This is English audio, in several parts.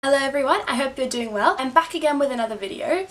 Hello everyone, I hope you're doing well. I'm back again with another video.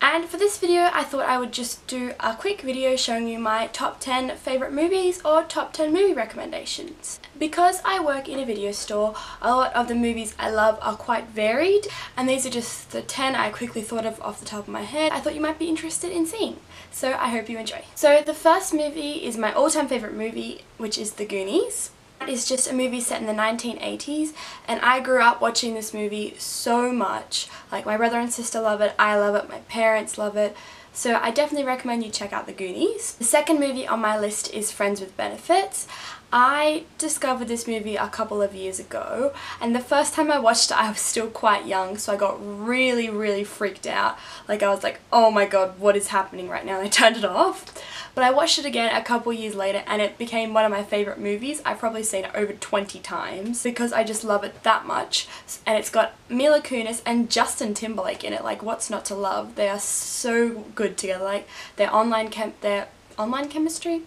And for this video I thought I would just do a quick video showing you my top 10 favourite movies or top 10 movie recommendations. Because I work in a video store, a lot of the movies I love are quite varied, and these are just the 10 I quickly thought of off the top of my head I thought you might be interested in seeing. So I hope you enjoy. So the first movie is my all-time favourite movie, which is The Goonies. It's just a movie set in the 1980s, and I grew up watching this movie so much. Like, my brother and sister love it, I love it, my parents love it, so I definitely recommend you check out The Goonies. The second movie on my list is Friends with Benefits. I discovered this movie a couple of years ago, and the first time I watched it I was still quite young, so I got really freaked out. Like, I was like, oh my god, what is happening right now? And I turned it off. But I watched it again a couple years later and it became one of my favourite movies. I've probably seen it over 20 times because I just love it that much. And it's got Mila Kunis and Justin Timberlake in it. Like, what's not to love? They are so good together. Like, their on-screen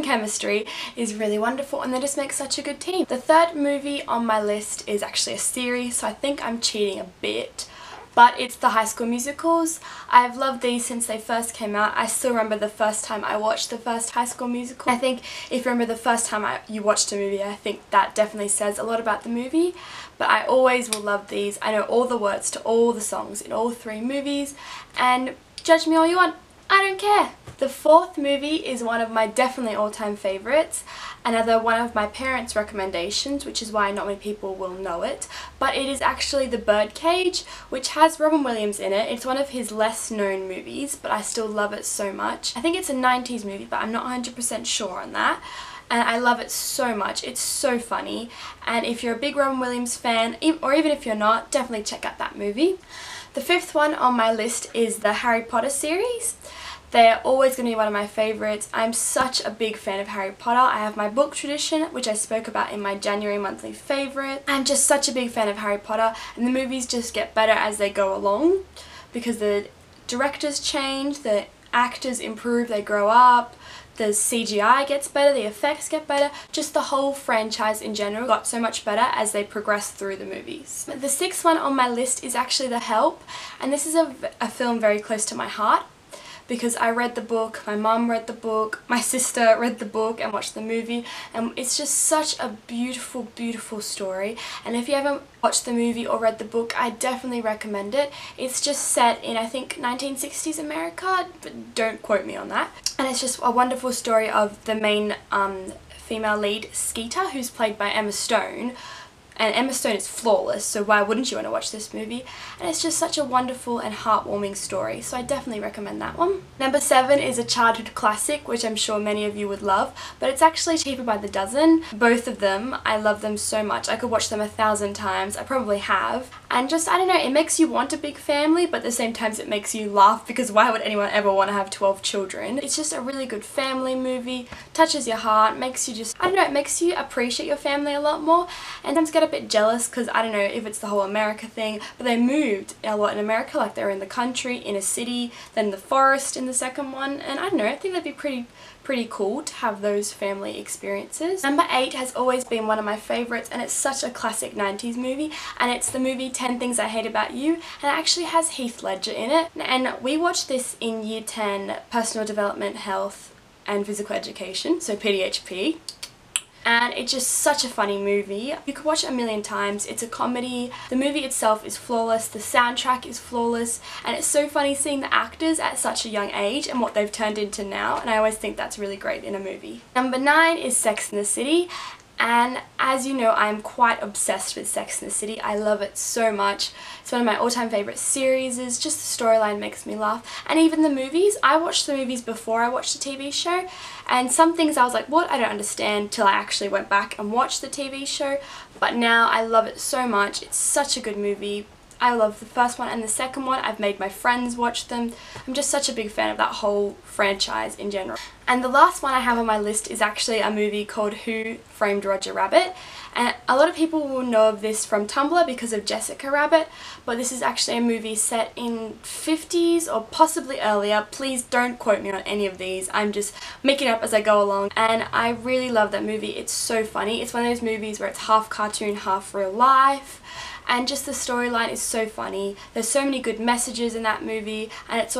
chemistry is really wonderful, and they just make such a good team. The third movie on my list is actually a series, so I think I'm cheating a bit. But it's the High School Musicals. I've loved these since they first came out. I still remember the first time I watched the first High School Musical. I think if you remember the first time you watched a movie, I think that definitely says a lot about the movie. But I always will love these. I know all the words to all the songs in all three movies, and judge me all you want, I don't care. The fourth movie is one of my definitely all-time favourites, another one of my parents' recommendations, which is why not many people will know it, but it is actually The Birdcage, which has Robin Williams in it. It's one of his less known movies, but I still love it so much. I think it's a 90s movie, but I'm not 100% sure on that. And I love it so much. It's so funny, and if you're a big Robin Williams fan, or even if you're not, definitely check out that movie. The fifth one on my list is the Harry Potter series. They're always going to be one of my favourites. I'm such a big fan of Harry Potter. I have my book tradition, which I spoke about in my January monthly favourite. I'm just such a big fan of Harry Potter, and the movies just get better as they go along because the directors change, the actors improve, they grow up, the CGI gets better, the effects get better, just the whole franchise in general got so much better as they progress through the movies. The sixth one on my list is actually The Help, and this is a film very close to my heart because I read the book, my mum read the book, my sister read the book and watched the movie, and it's just such a beautiful story. And if you haven't watched the movie or read the book, I definitely recommend it. It's just set in, I think, 1960s America, but don't quote me on that. And it's just a wonderful story of the main female lead, Skeeter, who's played by Emma Stone. And Emma Stone is flawless, so why wouldn't you want to watch this movie? And it's just such a wonderful and heartwarming story, so I definitely recommend that one. Number 7 is a childhood classic, which I'm sure many of you would love, but it's actually Cheaper by the Dozen. Both of them, I love them so much. I could watch them 1,000 times, I probably have. And just, I don't know, it makes you want a big family, but at the same time it makes you laugh because why would anyone ever want to have 12 children? It's just a really good family movie, touches your heart, makes you just, I don't know, it makes you appreciate your family a lot more, and sometimes get a bit jealous because I don't know if it's the whole America thing, but they moved a lot in America. Like, they were in the country, in a city, then the forest in the second one, and I don't know, I think that'd be pretty cool to have those family experiences. Number 8 has always been one of my favourites, and it's such a classic 90s movie, and it's the movie 10 Things I Hate About You, and it actually has Heath Ledger in it. And we watched this in Year 10 Personal Development, Health and Physical Education, so PDHP. And it's just such a funny movie. You could watch it a million times. It's a comedy. The movie itself is flawless. The soundtrack is flawless. And it's so funny seeing the actors at such a young age and what they've turned into now. And I always think that's really great in a movie. Number 9 is Sex and the City. And as you know, I'm quite obsessed with Sex and the City. I love it so much. It's one of my all-time favourite series. Just the storyline makes me laugh. And even the movies. I watched the movies before I watched the TV show. And some things I was like, what? I don't understand, till I actually went back and watched the TV show. But now I love it so much. It's such a good movie. I love the first one and the second one. I've made my friends watch them. I'm just such a big fan of that whole franchise in general. And the last one I have on my list is actually a movie called Who Framed Roger Rabbit. And a lot of people will know of this from Tumblr because of Jessica Rabbit, but this is actually a movie set in 50s or possibly earlier. Please don't quote me on any of these. I'm just making it up as I go along. And I really love that movie. It's so funny. It's one of those movies where it's half cartoon, half real life. and just the storyline is so funny. There's so many good messages in that movie, and it's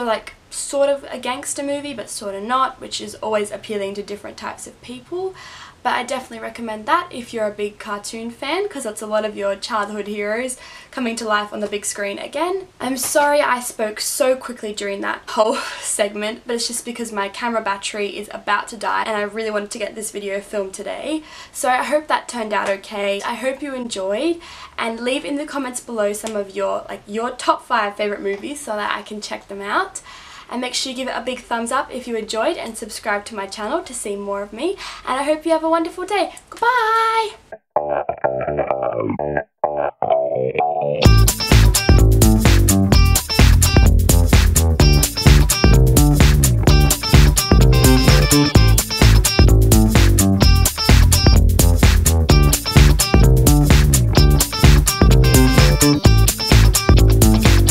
sort of a gangster movie but sort of not, which is always appealing to different types of people. But I definitely recommend that if you're a big cartoon fan, because that's a lot of your childhood heroes coming to life on the big screen again. I'm sorry I spoke so quickly during that whole segment, but it's just because my camera battery is about to die and I really wanted to get this video filmed today. So I hope that turned out okay. I hope you enjoyed, and leave in the comments below some of your top 5 favourite movies so that I can check them out. And make sure you give it a big thumbs up if you enjoyed, and subscribe to my channel to see more of me. And I hope you have a wonderful day. Goodbye!